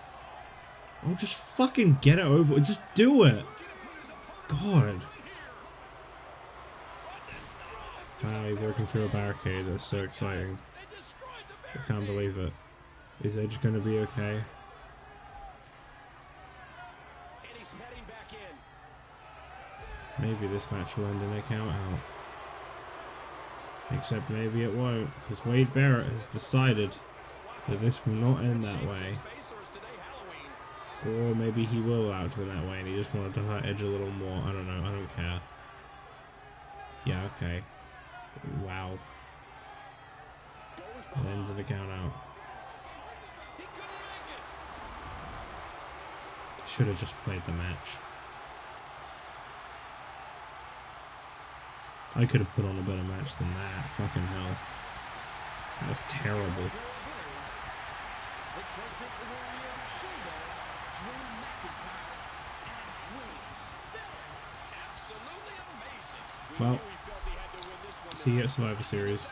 Oh, just fucking get it over. Just do it. God. Wow, he's working through a barricade. That's so exciting. I can't believe it. Is Edge going to be okay? Maybe this match will end in a count out. Except maybe it won't, because Wade Barrett has decided that this will not end that way. Or maybe he will allow it to end that way and he just wanted to hurt Edge a little more. I don't know, I don't care. Yeah, okay. Wow. It ends in a count out. Should have just played the match. I could have put on a better match than that. Fucking hell. That was terrible. Well, see you at Survivor Series.